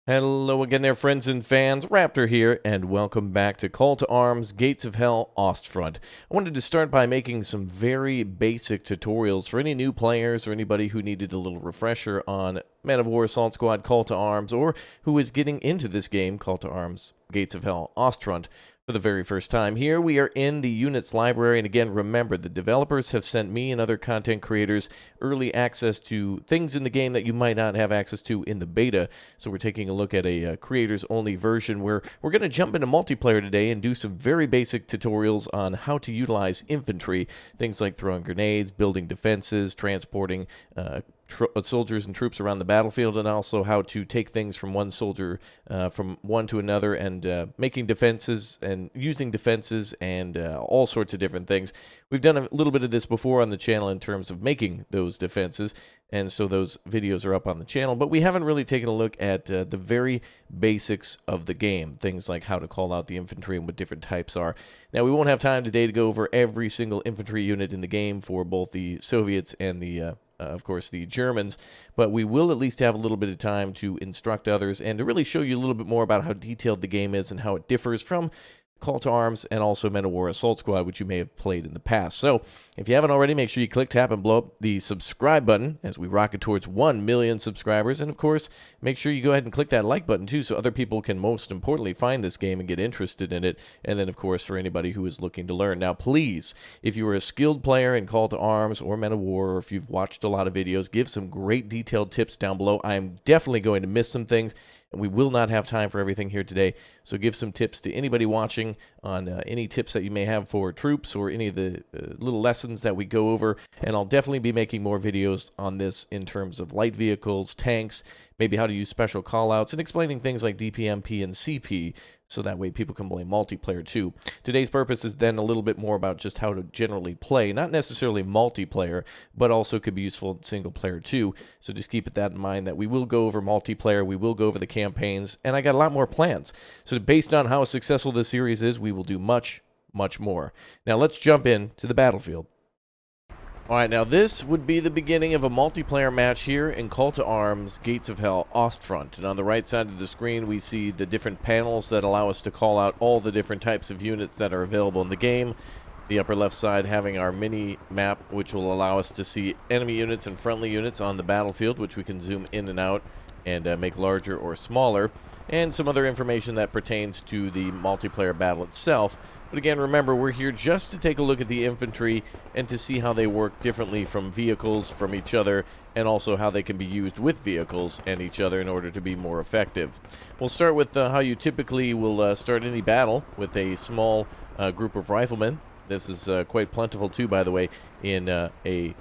Hello again there, friends and fans. Raptor here, and welcome back to Call to Arms, Gates of Hell, Ostfront. I wanted to start by making some very basic tutorials for any new players or anybody who needed a little refresher on Man of War Assault Squad, Call to Arms, or who is getting into this game, Call to Arms, Gates of Hell, Ostfront, for the very first time. Here we are in the units library, and again, remember, the developers have sent me and other content creators early access to things in the game that you might not have access to in the beta. So we're taking a look at a creators-only version where we're going to jump into multiplayer today and do some very basic tutorials on how to utilize infantry, things like throwing grenades, building defenses, transporting soldiers and troops around the battlefield, and also how to take things from one soldier from one to another, and making defenses and using defenses and all sorts of different things. We've done a little bit of this before on the channel in terms of making those defenses, and so those videos are up on the channel, but we haven't really taken a look at the very basics of the game, things like how to call out the infantry and what different types are. Now, we won't have time today to go over every single infantry unit in the game for both the Soviets and the of course, the Germans, but we will at least have a little bit of time to instruct others and to really show you a little bit more about how detailed the game is and how it differs from Call to Arms and also Man of War Assault Squad, which you may have played in the past. So, if you haven't already, make sure you click, tap, and blow up the subscribe button as we rocket towards 1 million subscribers. And, of course, make sure you go ahead and click that like button, too, so other people can, most importantly, find this game and get interested in it. And then, of course, for anybody who is looking to learn. Now, please, if you are a skilled player in Call to Arms or Man of War, or if you've watched a lot of videos, give some great detailed tips down below. I am definitely going to miss some things, and we will not have time for everything here today. So give some tips to anybody watching on any tips that you may have for troops or any of the little lessons that we go over. And I'll definitely be making more videos on this in terms of light vehicles, tanks, maybe how to use special callouts, and explaining things like DPMP and CP, so that way people can play multiplayer too. Today's purpose is then a little bit more about just how to generally play, not necessarily multiplayer, but also could be useful in single player too. So just keep that in mind, that we will go over multiplayer, we will go over the campaigns, and I got a lot more plans. So based on how successful this series is, we will do much, much more. Now let's jump into the battlefield. Alright, now this would be the beginning of a multiplayer match here in Call to Arms, Gates of Hell, Ostfront. And on the right side of the screen, we see the different panels that allow us to call out all the different types of units that are available in the game. The upper left side having our mini map, which will allow us to see enemy units and friendly units on the battlefield, which we can zoom in and out and make larger or smaller. And some other information that pertains to the multiplayer battle itself. But again, remember, we're here just to take a look at the infantry and to see how they work differently from vehicles, from each other, and also how they can be used with vehicles and each other in order to be more effective. We'll start with how you typically will start any battle, with a small group of riflemen. This is quite plentiful too, by the way, in a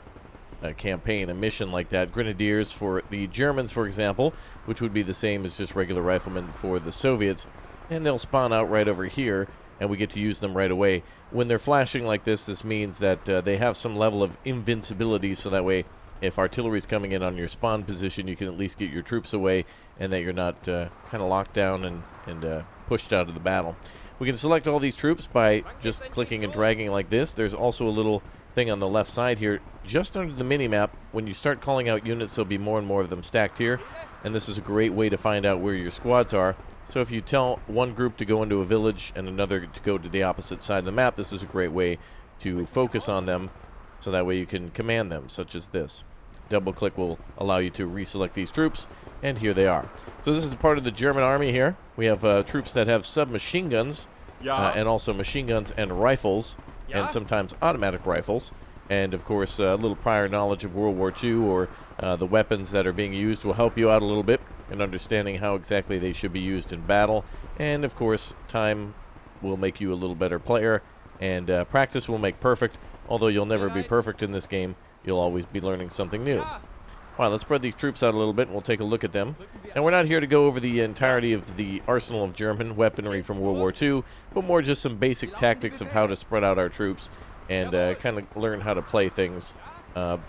campaign, a mission like that. Grenadiers for the Germans, for example, which would be the same as just regular riflemen for the Soviets. And they'll spawn out right over here, and we get to use them right away. When they're flashing like this means that they have some level of invincibility, so that way if artillery's coming in on your spawn position, you can at least get your troops away, and that you're not kind of locked down and pushed out of the battle. We can select all these troops by just clicking and dragging like this. There's also a little thing on the left side here, just under the mini-map. When you start calling out units, there'll be more and more of them stacked here, and this is a great way to find out where your squads are. So if you tell one group to go into a village and another to go to the opposite side of the map, this is a great way to focus on them, so that way you can command them, such as this. Double click will allow you to reselect these troops, and here they are. So this is part of the German army here. We have troops that have submachine guns, and also machine guns and rifles, and sometimes automatic rifles. And of course, a little prior knowledge of World War II or the weapons that are being used will help you out a little bit in understanding how exactly they should be used in battle. And of course, time will make you a little better player, and practice will make perfect. Although you'll never be perfect in this game, you'll always be learning something new. All right, let's spread these troops out a little bit, and we'll take a look at them. And we're not here to go over the entirety of the arsenal of German weaponry from World War II, but more just some basic tactics of how to spread out our troops and kind of learn how to play things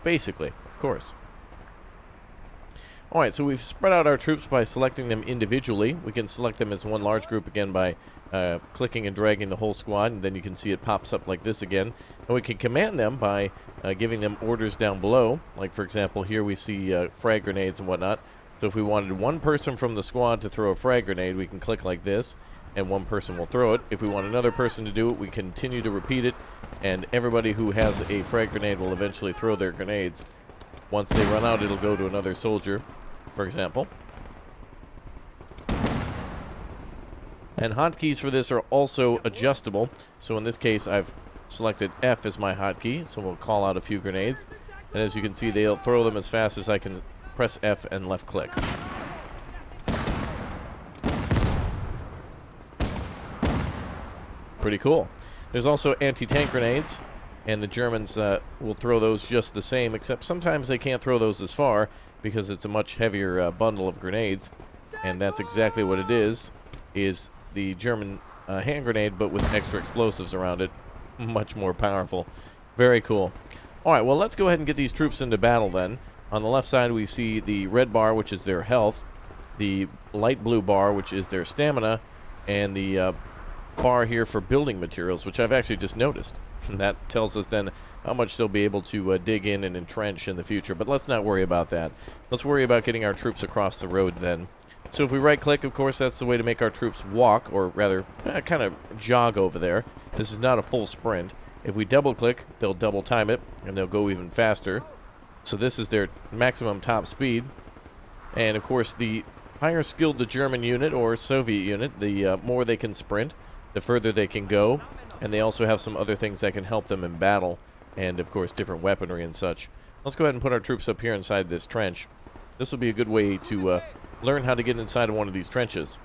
basically, of course. Alright, so we've spread out our troops by selecting them individually. We can select them as one large group again by clicking and dragging the whole squad, and then you can see it pops up like this again. And we can command them by giving them orders down below. Like, for example, here we see frag grenades and whatnot. So if we wanted one person from the squad to throw a frag grenade, we can click like this, and one person will throw it. If we want another person to do it, we continue to repeat it, and everybody who has a frag grenade will eventually throw their grenades. Once they run out, it'll go to another soldier, for example. And hotkeys for this are also adjustable. So in this case, I've selected F as my hotkey, so we'll call out a few grenades. And as you can see, they'll throw them as fast as I can press F and left click. Pretty cool. There's also anti-tank grenades, and the Germans will throw those just the same, except sometimes they can't throw those as far because it's a much heavier bundle of grenades. And that's exactly what it is the German hand grenade, but with extra explosives around it. Much more powerful. Very cool. Alright, well, let's go ahead and get these troops into battle then. On the left side, we see the red bar, which is their health, the light blue bar, which is their stamina, and the bar here for building materials, which I've actually just noticed. And that tells us then how much they'll be able to dig in and entrench in the future. But let's not worry about that. Let's worry about getting our troops across the road then. So if we right-click, of course, that's the way to make our troops walk, or rather, kind of jog over there. This is not a full sprint. If we double-click, they'll double-time it, and they'll go even faster. So this is their maximum top speed. And, of course, the higher skilled the German unit or Soviet unit, the more they can sprint, the further they can go. And they also have some other things that can help them in battle, and, of course, different weaponry and such. Let's go ahead and put our troops up here inside this trench. This will be a good way to learn how to get inside of one of these trenches.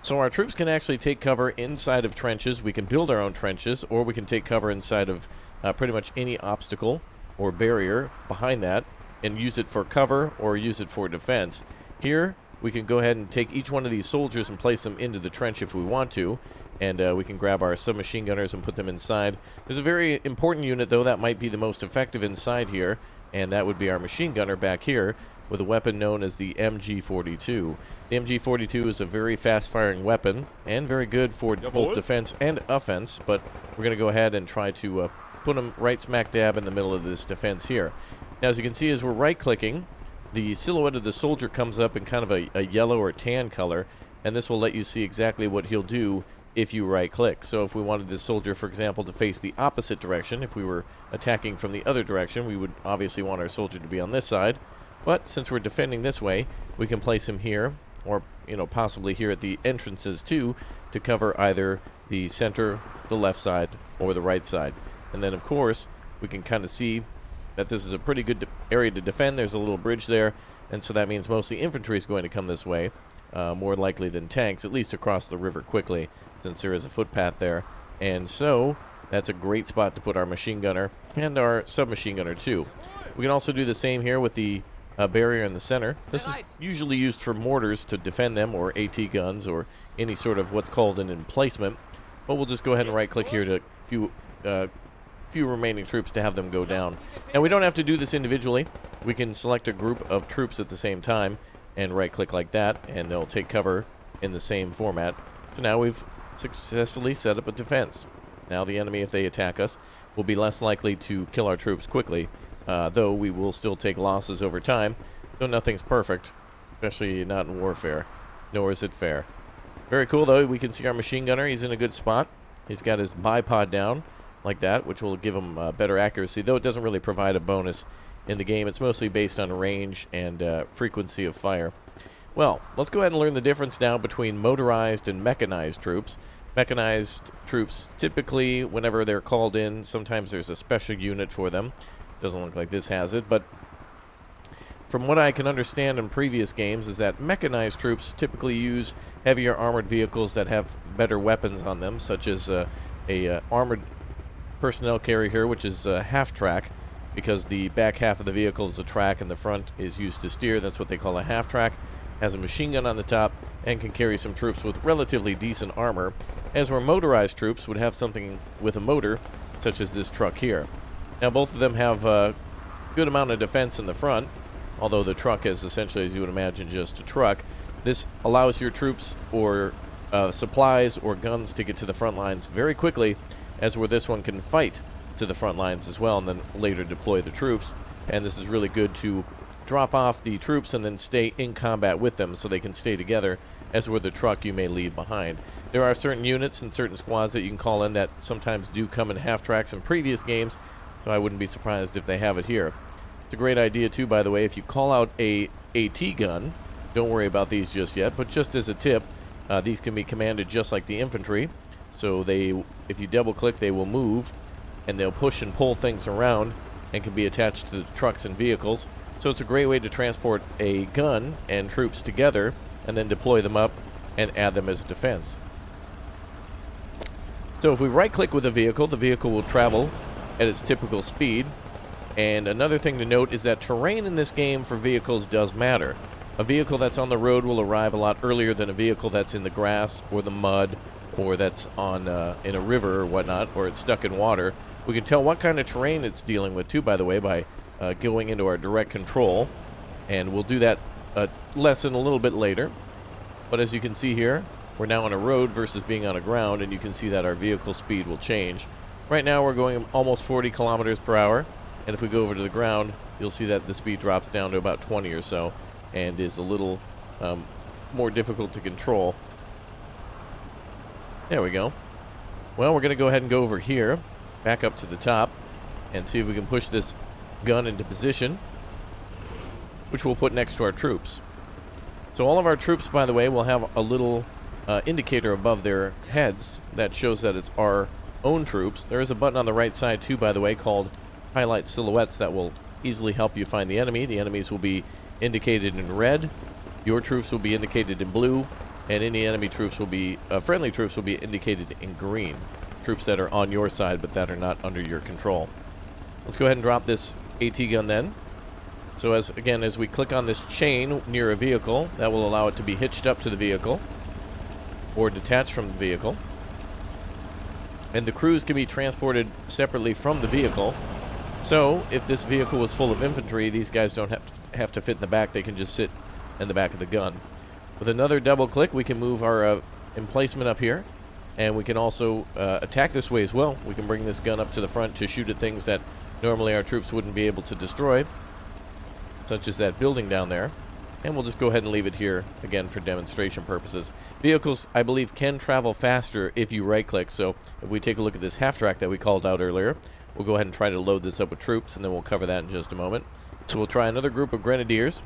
So our troops can actually take cover inside of trenches. We can build our own trenches, or we can take cover inside of pretty much any obstacle or barrier behind that and use it for cover or use it for defense. Here, we can go ahead and take each one of these soldiers and place them into the trench if we want to, and we can grab our submachine gunners and put them inside. There's a very important unit, though, that might be the most effective inside here, and that would be our machine gunner back here, with a weapon known as the MG42. The MG42 is a very fast-firing weapon and very good for both defense and offense, but we're going to go ahead and try to put them right smack dab in the middle of this defense here. Now, as you can see, as we're right-clicking, the silhouette of the soldier comes up in kind of a yellow or tan color, and this will let you see exactly what he'll do if you right-click. So if we wanted this soldier, for example, to face the opposite direction, if we were attacking from the other direction, we would obviously want our soldier to be on this side. But since we're defending this way, we can place him here, or possibly here at the entrances too, to cover either the center, the left side, or the right side. And then, of course, we can kind of see that this is a pretty good area to defend. There's a little bridge there, and so that means mostly infantry is going to come this way, more likely than tanks, at least across the river quickly, since there is a footpath there. And so that's a great spot to put our machine gunner and our submachine gunner too. We can also do the same here with the barrier in the center. This is usually used for mortars to defend them, or AT guns, or any sort of what's called an emplacement. But we'll just go ahead and right-click here to few remaining troops to have them go down. And we don't have to do this individually. We can select a group of troops at the same time and right-click like that, and they'll take cover in the same format. So now we've successfully set up a defense. Now the enemy, if they attack us, will be less likely to kill our troops quickly. Though we will still take losses over time, though nothing's perfect, especially not in warfare, nor is it fair. Very cool, though. We can see our machine gunner. He's in a good spot. He's got his bipod down like that, which will give him better accuracy, though it doesn't really provide a bonus in the game. It's mostly based on range and frequency of fire. Well, let's go ahead and learn the difference now between motorized and mechanized troops. Mechanized troops, typically, whenever they're called in, sometimes there's a special unit for them. Doesn't look like this has it, but from what I can understand in previous games is that mechanized troops typically use heavier armored vehicles that have better weapons on them, such as a armored personnel carrier here, which is half-track, because the back half of the vehicle is a track and the front is used to steer. That's what they call a half-track. Has a machine gun on the top and can carry some troops with relatively decent armor, as where motorized troops would have something with a motor, such as this truck here. Now, both of them have a good amount of defense in the front, although the truck is essentially, as you would imagine, just a truck. This allows your troops or supplies or guns to get to the front lines very quickly, as where this one can fight to the front lines as well and then later deploy the troops. And this is really good to drop off the troops and then stay in combat with them so they can stay together, as with the truck you may leave behind. There are certain units and certain squads that you can call in that sometimes do come in half-tracks in previous games, so I wouldn't be surprised if they have it here. It's a great idea too, by the way, if you call out a AT gun, don't worry about these just yet, but just as a tip, these can be commanded just like the infantry. So if you double-click, they will move, and they'll push and pull things around, and can be attached to the trucks and vehicles. So it's a great way to transport a gun and troops together, and then deploy them up and add them as defense. So if we right-click with a vehicle, the vehicle will travel at its typical speed. And another thing to note is that terrain in this game for vehicles does matter. A vehicle that's on the road will arrive a lot earlier than a vehicle that's in the grass or the mud, or that's on in a river or whatnot, or it's stuck in water. We can tell what kind of terrain it's dealing with too, by the way, by going into our direct control. And we'll do that lesson a little bit later. But as you can see here, we're now on a road versus being on a ground, and you can see that our vehicle speed will change. Right now we're going almost 40 kilometers per hour, and if we go over to the ground, you'll see that the speed drops down to about 20 or so, and is a little more difficult to control. There we go. Well, we're going to go ahead and go over here, back up to the top, and see if we can push this gun into position, which we'll put next to our troops. So all of our troops, by the way, will have a little indicator above their heads that shows that it's our own troops. There is a button on the right side too, by the way, called Highlight Silhouettes that will easily help you find the enemy. The enemies will be indicated in red, your troops will be indicated in blue, and any enemy troops will be, friendly troops will be indicated in green. Troops that are on your side but that are not under your control. Let's go ahead and drop this AT gun then. So as we click on this chain near a vehicle, that will allow it to be hitched up to the vehicle or detached from the vehicle. And the crews can be transported separately from the vehicle. So if this vehicle was full of infantry, these guys don't have to fit in the back. They can just sit in the back of the gun. With another double click, we can move our emplacement up here, and we can also attack this way as well. We can bring this gun up to the front to shoot at things that normally our troops wouldn't be able to destroy, such as that building down there. And we'll just go ahead and leave it here, again, for demonstration purposes. Vehicles, I believe, can travel faster if you right-click. So if we take a look at this half-track that we called out earlier, we'll go ahead and try to load this up with troops, and then we'll cover that in just a moment. So we'll try another group of grenadiers.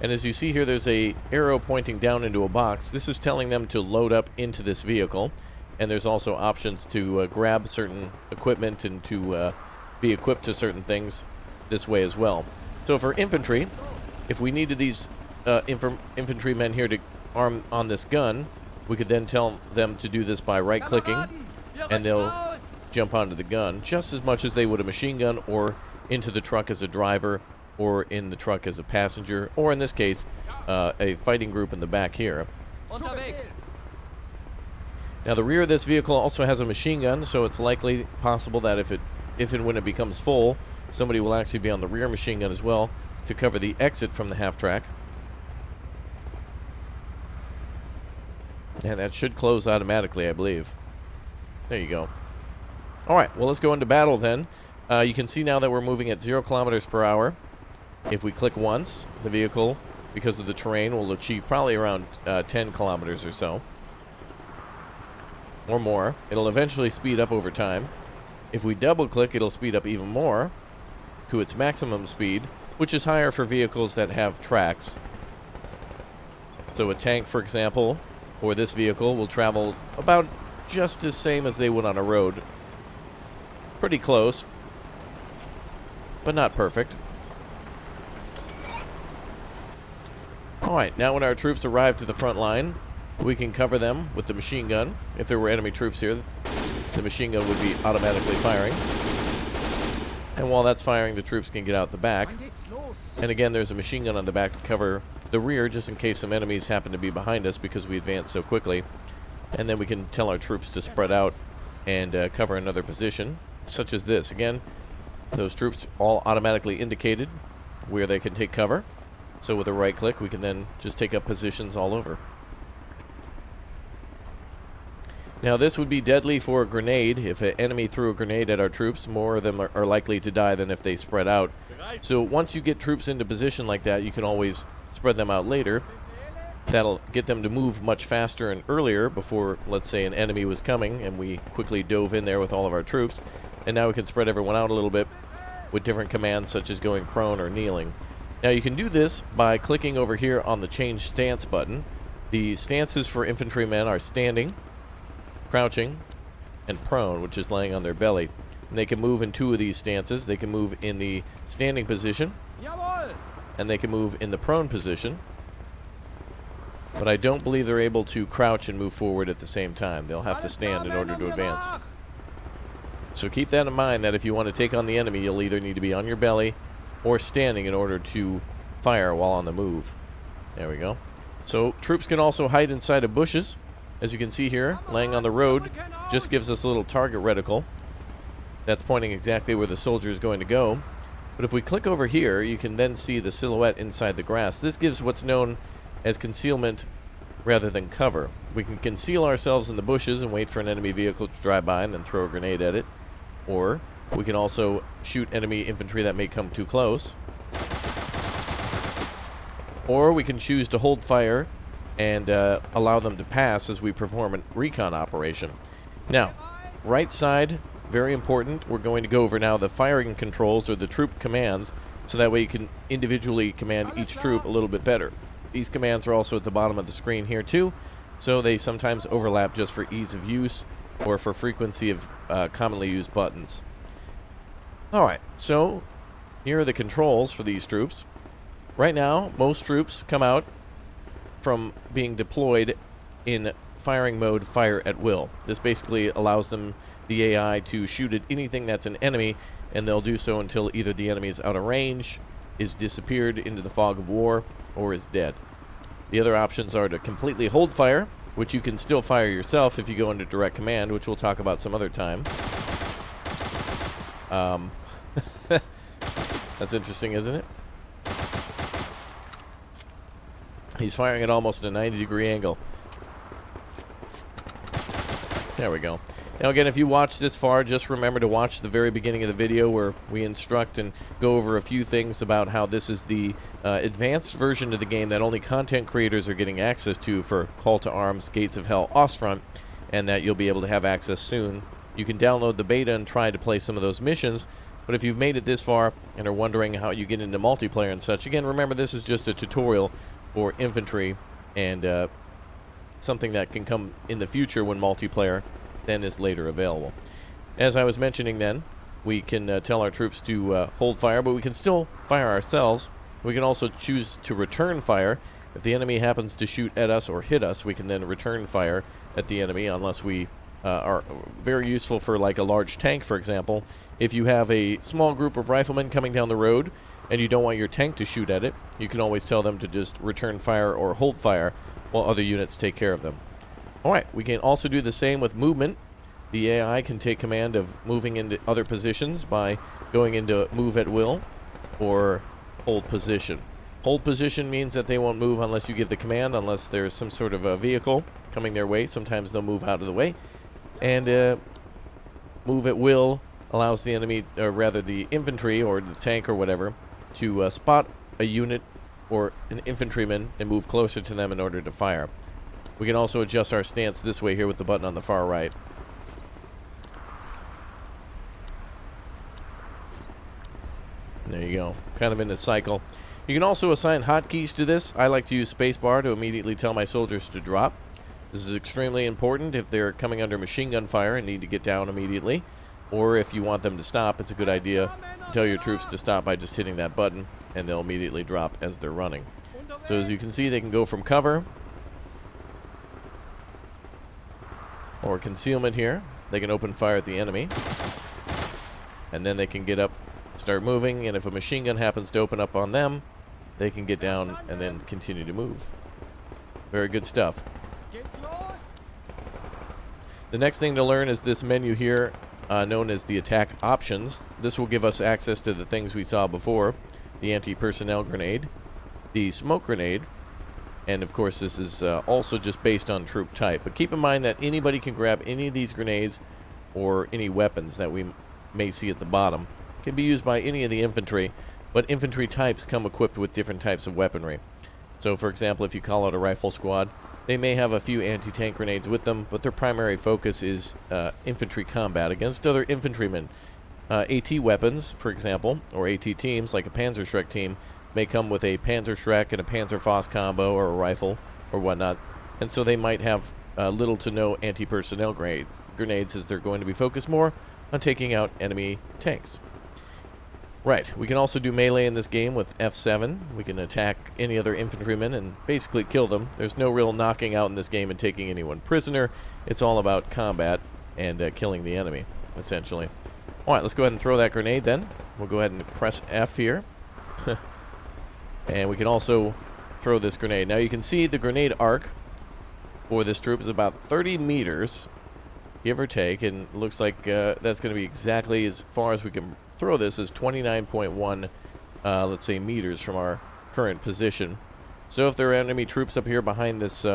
And as you see here, there's a arrow pointing down into a box. This is telling them to load up into this vehicle. And there's also options to grab certain equipment and to be equipped to certain things this way as well. So for infantry, if we needed these infantrymen here to arm on this gun, we could then tell them to do this by right-clicking, and they'll jump onto the gun just as much as they would a machine gun, or into the truck as a driver, or in the truck as a passenger, or in this case, a fighting group in the back here. Now the rear of this vehicle also has a machine gun, so it's likely possible that if and when it becomes full, somebody will actually be on the rear machine gun as well to cover the exit from the half-track. And that should close automatically, I believe. There you go. Alright, well, let's go into battle then. You can see now that we're moving at 0 kilometers per hour. If we click once, the vehicle, because of the terrain, will achieve probably around 10 kilometers or so. Or more. It'll eventually speed up over time. If we double-click, it'll speed up even more to its maximum speed, which is higher for vehicles that have tracks. So a tank, for example, or this vehicle will travel about just the same as they would on a road. Pretty close, but not perfect. Alright, now when our troops arrive to the front line, we can cover them with the machine gun. If there were enemy troops here, the machine gun would be automatically firing. And while that's firing, the troops can get out the back. And again, there's a machine gun on the back to cover the rear, just in case some enemies happen to be behind us because we advance so quickly. And then we can tell our troops to spread out and cover another position, such as this. Again, those troops all automatically indicated where they can take cover. So with a right click, we can then just take up positions all over. Now this would be deadly for a grenade. If an enemy threw a grenade at our troops, more of them are likely to die than if they spread out. So once you get troops into position like that, you can always spread them out later. That'll get them to move much faster and earlier before, let's say, an enemy was coming and we quickly dove in there with all of our troops. And now we can spread everyone out a little bit with different commands such as going prone or kneeling. Now you can do this by clicking over here on the change stance button. The stances for infantrymen are standing, crouching, and prone, which is laying on their belly. And they can move in two of these stances. They can move in the standing position, and they can move in the prone position. But I don't believe they're able to crouch and move forward at the same time. They'll have to stand in order to advance. So keep that in mind, that if you want to take on the enemy, you'll either need to be on your belly or standing in order to fire while on the move. There we go. So troops can also hide inside of bushes. As you can see here, laying on the road, just gives us a little target reticle. That's pointing exactly where the soldier is going to go. But if we click over here, you can then see the silhouette inside the grass. This gives what's known as concealment rather than cover. We can conceal ourselves in the bushes and wait for an enemy vehicle to drive by and then throw a grenade at it. Or we can also shoot enemy infantry that may come too close. Or we can choose to hold fire and allow them to pass as we perform a recon operation. Now, right side, very important. We're going to go over now the firing controls, or the troop commands, so that way you can individually command each troop a little bit better. These commands are also at the bottom of the screen here too, so they sometimes overlap just for ease of use or for frequency of commonly used buttons. Alright, so here are the controls for these troops. Right now, most troops come out from being deployed in firing mode, fire at will. This basically allows them, the AI, to shoot at anything that's an enemy, and they'll do so until either the enemy is out of range, is disappeared into the fog of war, or is dead. The other options are to completely hold fire, which you can still fire yourself if you go into direct command, which we'll talk about some other time. That's interesting, isn't it? He's firing at almost a 90-degree angle. There we go. Now again, if you watch this far, just remember to watch the very beginning of the video where we instruct and go over a few things about how this is the advanced version of the game that only content creators are getting access to for Call to Arms, Gates of Hell, Ostfront, and that you'll be able to have access soon. You can download the beta and try to play some of those missions, but if you've made it this far and are wondering how you get into multiplayer and such, again, remember this is just a tutorial for infantry, and something that can come in the future when multiplayer then is later available. As I was mentioning then, we can tell our troops to hold fire, but we can still fire ourselves. We can also choose to return fire. If the enemy happens to shoot at us or hit us, we can then return fire at the enemy, unless we are very useful for like a large tank, for example. If you have a small group of riflemen coming down the road and you don't want your tank to shoot at it, you can always tell them to just return fire or hold fire while other units take care of them. Alright, we can also do the same with movement. The AI can take command of moving into other positions by going into move at will or hold position. Hold position means that they won't move unless you give the command, unless there's some sort of a vehicle coming their way. Sometimes they'll move out of the way. And move at will allows the enemy, or rather the infantry or the tank or whatever, to spot a unit or an infantryman and move closer to them in order to fire. We can also adjust our stance this way here with the button on the far right. There you go. Kind of in a cycle. You can also assign hotkeys to this. I like to use spacebar to immediately tell my soldiers to drop. This is extremely important if they're coming under machine gun fire and need to get down immediately. Or if you want them to stop, it's a good idea to tell your troops to stop by just hitting that button, and they'll immediately drop as they're running. So as you can see, they can go from cover or concealment here. They can open fire at the enemy, and then they can get up, start moving, and if a machine gun happens to open up on them, they can get down and then continue to move. Very good stuff. The next thing to learn is this menu here, known as the attack options. This will give us access to the things we saw before: the anti-personnel grenade, the smoke grenade, And of course, this is also just based on troop type. But keep in mind that anybody can grab any of these grenades or any weapons that we may see at the bottom. Can be used by any of the infantry, but infantry types come equipped with different types of weaponry. So for example, if you call out a rifle squad, they may have a few anti-tank grenades with them, but their primary focus is infantry combat against other infantrymen. AT weapons, for example, or AT teams, like a Panzerschreck team, may come with a Panzerschreck and a Panzerfaust combo or a rifle or whatnot, and so they might have little to no anti-personnel grenades as they're going to be focused more on taking out enemy tanks. Right, we can also do melee in this game with F7. We can attack any other infantrymen and basically kill them. There's no real knocking out in this game and taking anyone prisoner. It's all about combat and killing the enemy, essentially. Alright, let's go ahead and throw that grenade then. We'll go ahead and press F here. And we can also throw this grenade. Now you can see the grenade arc for this troop is about 30 meters, give or take, and it looks like that's going to be exactly as far as we can throw this, is 29.1, let's say, meters from our current position. So if there are enemy troops up here behind this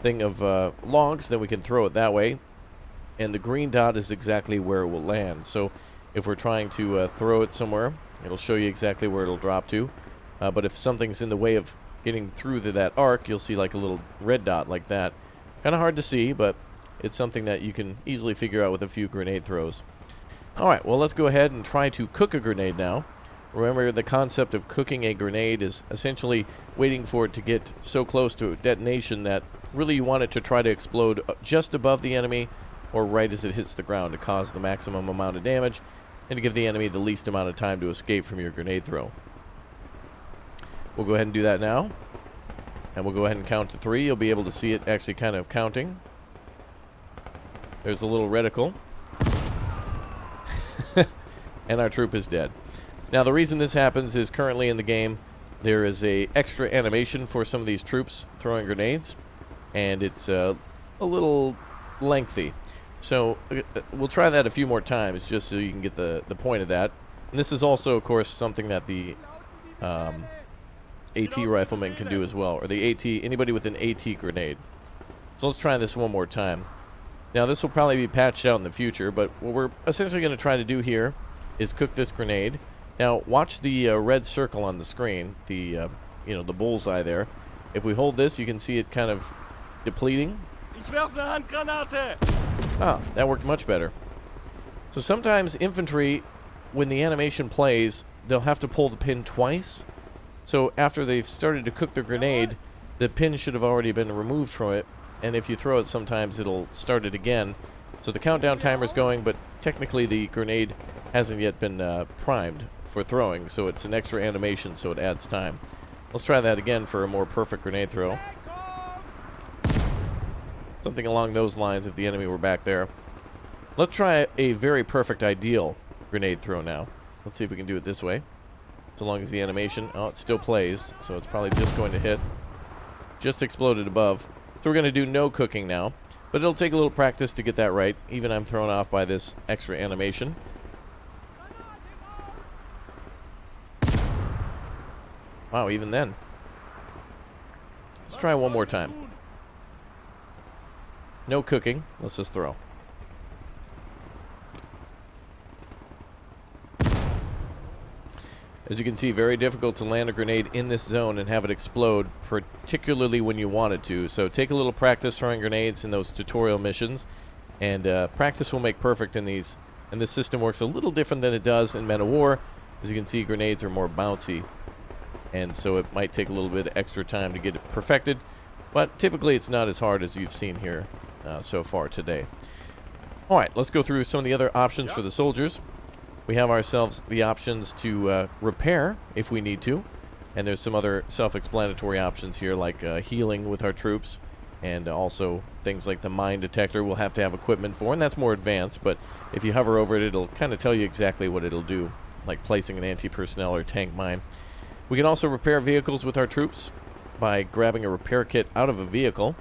thing of logs, then we can throw it that way. And the green dot is exactly where it will land. So if we're trying to throw it somewhere, it'll show you exactly where it'll drop to. But if something's in the way of getting through to that arc, you'll see like a little red dot like that. Kind of hard to see, but it's something that you can easily figure out with a few grenade throws. Alright, well, let's go ahead and try to cook a grenade now. Remember, the concept of cooking a grenade is essentially waiting for it to get so close to detonation that really you want it to try to explode just above the enemy or right as it hits the ground to cause the maximum amount of damage and to give the enemy the least amount of time to escape from your grenade throw. We'll go ahead and do that now. And we'll go ahead and count to 3. You'll be able to see it actually kind of counting. There's a little reticle. And our troop is dead. Now the reason this happens is currently in the game there is a extra animation for some of these troops throwing grenades. And it's a little lengthy. So we'll try that a few more times just so you can get the point of that. And this is also, of course, something that the AT riflemen can do as well, or the AT, anybody with an AT grenade. So let's try this one more time. Now this will probably be patched out in the future, but what we're essentially going to try to do here is cook this grenade. Now watch the red circle on the screen, the the bullseye there. If we hold this, you can see it kind of depleting. Ah, that worked much better. So sometimes infantry, when the animation plays, they'll have to pull the pin twice. So after they've started to cook their grenade, the pin should have already been removed from it, and if you throw it sometimes it'll start it again. So the countdown timer's going, but technically the grenade hasn't yet been primed for throwing, so it's an extra animation, so it adds time. Let's try that again for a more perfect grenade throw. Something along those lines if the enemy were back there. Let's try a very perfect ideal grenade throw now. Let's see if we can do it this way. So long as the animation, oh, it still plays, so it's probably just going to hit. Just exploded above. So we're going to do no cooking now, but it'll take a little practice to get that right. Even I'm thrown off by this extra animation. Wow, even then. Let's try one more time. No cooking, let's just throw. As you can see, very difficult to land a grenade in this zone and have it explode, particularly when you want it to. So take a little practice throwing grenades in those tutorial missions, and practice will make perfect in these. And this system works a little different than it does in Men of War. As you can see, grenades are more bouncy, and so it might take a little bit of extra time to get it perfected. But typically it's not as hard as you've seen here so far today. Alright, let's go through some of the other options for the soldiers. We have ourselves the options to repair if we need to, and there's some other self-explanatory options here like healing with our troops, and also things like the mine detector we'll have to have equipment for, and that's more advanced, but if you hover over it, it'll kind of tell you exactly what it'll do, like placing an anti-personnel or tank mine. We can also repair vehicles with our troops by grabbing a repair kit out of a vehicle,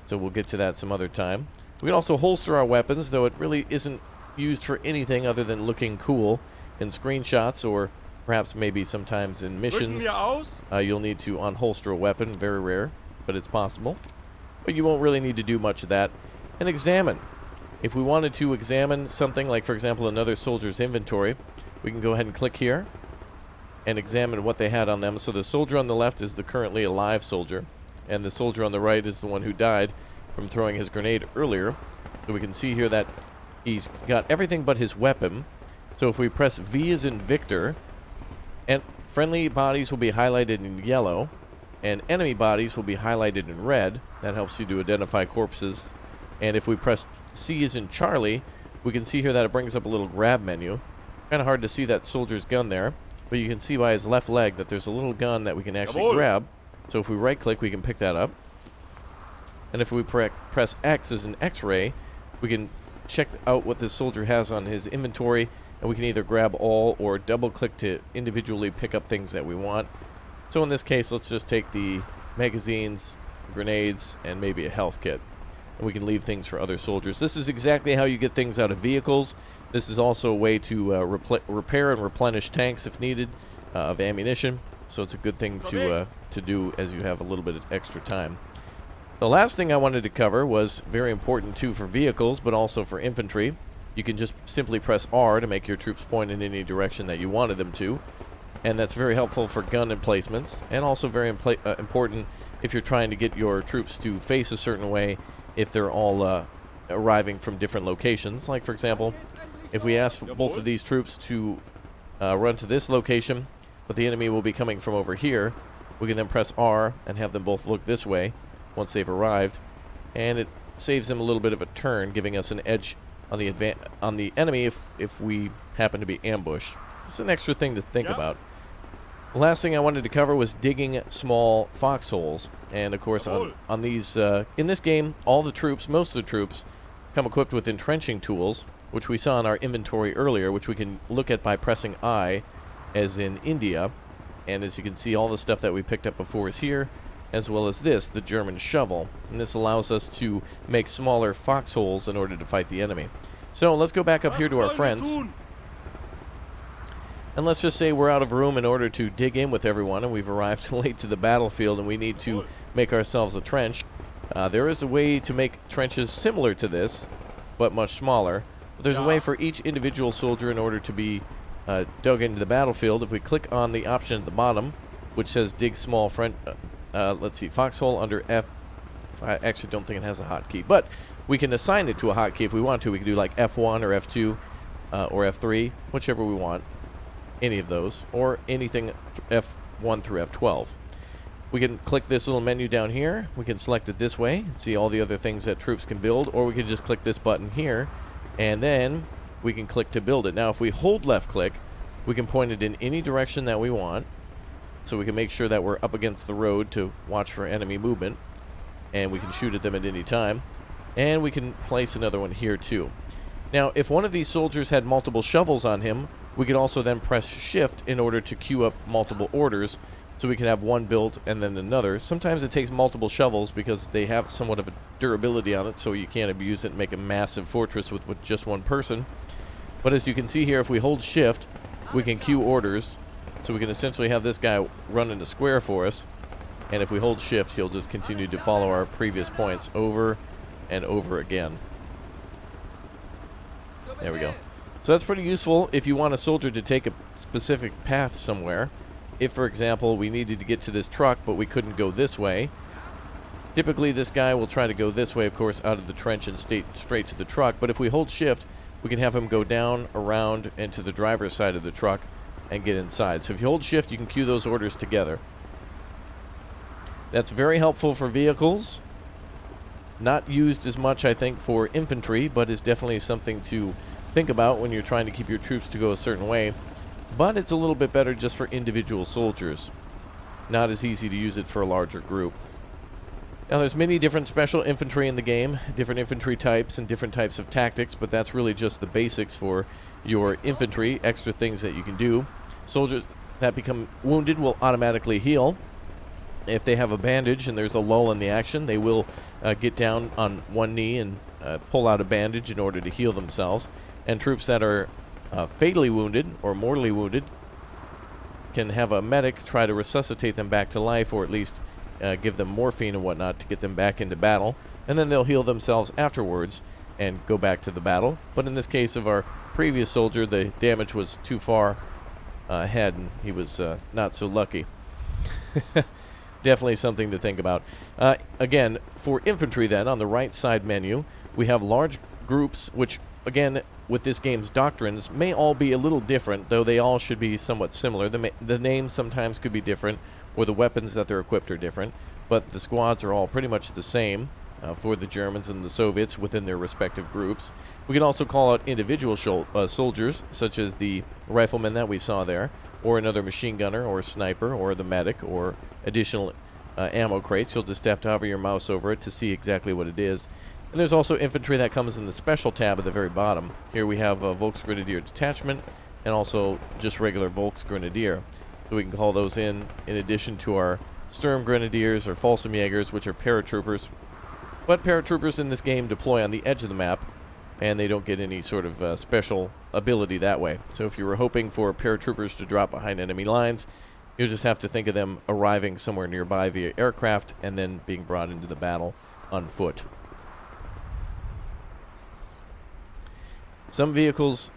so we'll get to that some other time. We can also holster our weapons, though it really isn't used for anything other than looking cool in screenshots or, you know, the video games. But Perhaps maybe sometimes in missions, you'll need to unholster a weapon. Very rare, but it's possible. But you won't really need to do much of that. And examine. If we wanted to examine something, like for example another soldier's inventory, we can go ahead and click here and examine what they had on them. So the soldier on the left is the currently alive soldier, and the soldier on the right is the one who died from throwing his grenade earlier. So we can see here that he's got everything but his weapon. So if we press V as in Victor, and friendly bodies will be highlighted in yellow, and enemy bodies will be highlighted in red. That helps you to identify corpses. And if we press C as in Charlie, we can see here that it brings up a little grab menu. Kind of hard to see that soldier's gun there, but you can see by his left leg that there's a little gun that we can actually grab. So if we right click, we can pick that up. And if we press X as in X-ray, we can check out what this soldier has on his inventory, and we can either grab all or double click to individually pick up things that we want. So in this case, let's just take the magazines, grenades, and maybe a health kit. And we can leave things for other soldiers. This is exactly how you get things out of vehicles. This is also a way to repair and replenish tanks if needed of ammunition. So it's a good thing to do as you have a little bit of extra time. The last thing I wanted to cover was very important too for vehicles, but also for infantry. You can just simply press R to make your troops point in any direction that you wanted them to. And that's very helpful for gun emplacements, and also very important if you're trying to get your troops to face a certain way if they're all arriving from different locations. Like, for example, if we ask both of these troops to run to this location, but the enemy will be coming from over here, we can then press R and have them both look this way once they've arrived, and it saves them a little bit of a turn, giving us an edge on the enemy if we happen to be ambushed. It's an extra thing to think about. The last thing I wanted to cover was digging small foxholes. And of course on these in this game, all the troops, most of the troops, come equipped with entrenching tools, which we saw in our inventory earlier, which we can look at by pressing I, as in India. And as you can see, all the stuff that we picked up before is here, as well as this, the German shovel. And this allows us to make smaller foxholes in order to fight the enemy. So let's go back up here to our friends. And let's just say we're out of room in order to dig in with everyone, and we've arrived late to the battlefield, and we need to make ourselves a trench. There is a way to make trenches similar to this, but much smaller. But there's a way for each individual soldier in order to be dug into the battlefield. If we click on the option at the bottom, which says dig small let's see, foxhole under F. I actually don't think it has a hotkey, but we can assign it to a hotkey if we want to. We can do like F1 or F2 or F3, whichever we want. Any of those, or anything F1 through F12. We can click this little menu down here. We can select it this way and see all the other things that troops can build, or we can just click this button here, and then we can click to build it. Now, if we hold left click, we can point it in any direction that we want, so we can make sure that we're up against the road to watch for enemy movement, and we can shoot at them at any time, and we can place another one here too. Now, if one of these soldiers had multiple shovels on him, we could also then press shift in order to queue up multiple orders, so we can have one built and then another. Sometimes it takes multiple shovels because they have somewhat of a durability on it, so you can't abuse it and make a massive fortress with just one person. But as you can see here, if we hold shift, we can queue orders, so we can essentially have this guy run in a square for us, and if we hold shift, he'll just continue to follow our previous points over and over again. There we go. So that's pretty useful if you want a soldier to take a specific path somewhere. If, for example, we needed to get to this truck, but we couldn't go this way, typically this guy will try to go this way, of course, out of the trench and straight to the truck. But if we hold shift, we can have him go down, around, and to the driver's side of the truck and get inside. So if you hold shift, you can queue those orders together. That's very helpful for vehicles. Not used as much, I think, for infantry, but is definitely something to think about when you're trying to keep your troops to go a certain way. But it's a little bit better just for individual soldiers. Not as easy to use it for a larger group. Now, there's many different special infantry in the game, different infantry types and different types of tactics, but that's really just the basics for your infantry, extra things that you can do. Soldiers that become wounded will automatically heal. If they have a bandage and there's a lull in the action, they will get down on one knee and pull out a bandage in order to heal themselves. And troops that are fatally wounded or mortally wounded can have a medic try to resuscitate them back to life, or at least give them morphine and whatnot to get them back into battle, and then they'll heal themselves afterwards and go back to the battle. But in this case of our previous soldier, the damage was too far ahead, and he was not so lucky. Definitely something to think about. Again, for infantry then, on the right side menu, we have large groups, which, again, with this game's doctrines, may all be a little different, though they all should be somewhat similar. The names sometimes could be different, or the weapons that they're equipped are different, but the squads are all pretty much the same for the Germans and the Soviets within their respective groups. We can also call out individual soldiers, such as the rifleman that we saw there, or another machine gunner, or sniper, or the medic, or additional ammo crates. You'll just have to hover your mouse over it to see exactly what it is. And there's also infantry that comes in the special tab at the very bottom. Here we have a Volksgrenadier detachment, and also just regular Volksgrenadier. So we can call those in addition to our Sturmgrenadiers or Fallschirmjägers, which are paratroopers. But paratroopers in this game deploy on the edge of the map, and they don't get any sort of special ability that way. So if you were hoping for paratroopers to drop behind enemy lines, you'll just have to think of them arriving somewhere nearby via aircraft and then being brought into the battle on foot. Some vehicles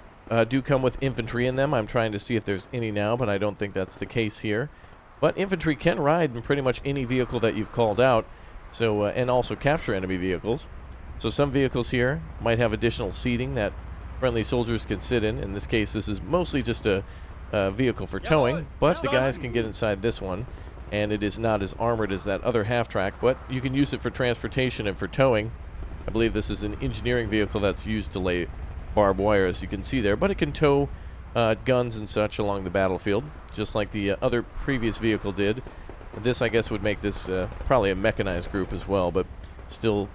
do come with infantry in them. I'm trying to see if there's any now, but I don't think that's the case here. But infantry can ride in pretty much any vehicle that you've called out, so and also capture enemy vehicles. So some vehicles here might have additional seating that friendly soldiers can sit in. In this case, this is mostly just a vehicle for towing, but the guys can get inside this one, and it is not as armored as that other half-track, but you can use it for transportation and for towing. I believe this is an engineering vehicle that's used to lay barbed wire, as you can see there, but it can tow guns and such along the battlefield, just like the other previous vehicle did. This, I guess, would make this probably a mechanized group as well, but still,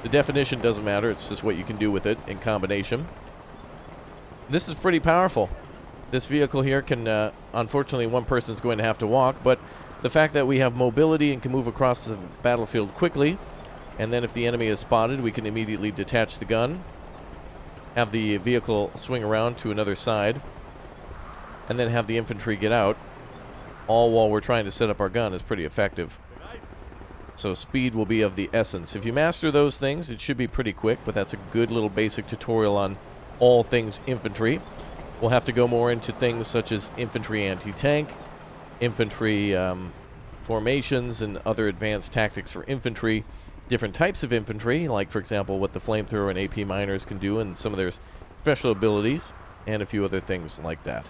the definition doesn't matter. It's just what you can do with it in combination. This is pretty powerful. This vehicle here can, unfortunately, one person's going to have to walk, but the fact that we have mobility and can move across the battlefield quickly, and then if the enemy is spotted, we can immediately detach the gun, have the vehicle swing around to another side, and then have the infantry get out, all while we're trying to set up our gun, is pretty effective. So speed will be of the essence. If you master those things, it should be pretty quick, but that's a good little basic tutorial on all things infantry. We'll have to go more into things such as infantry anti-tank, infantry formations, and other advanced tactics for infantry. Different types of infantry, like, for example, what the flamethrower and AP miners can do and some of their special abilities, and a few other things like that.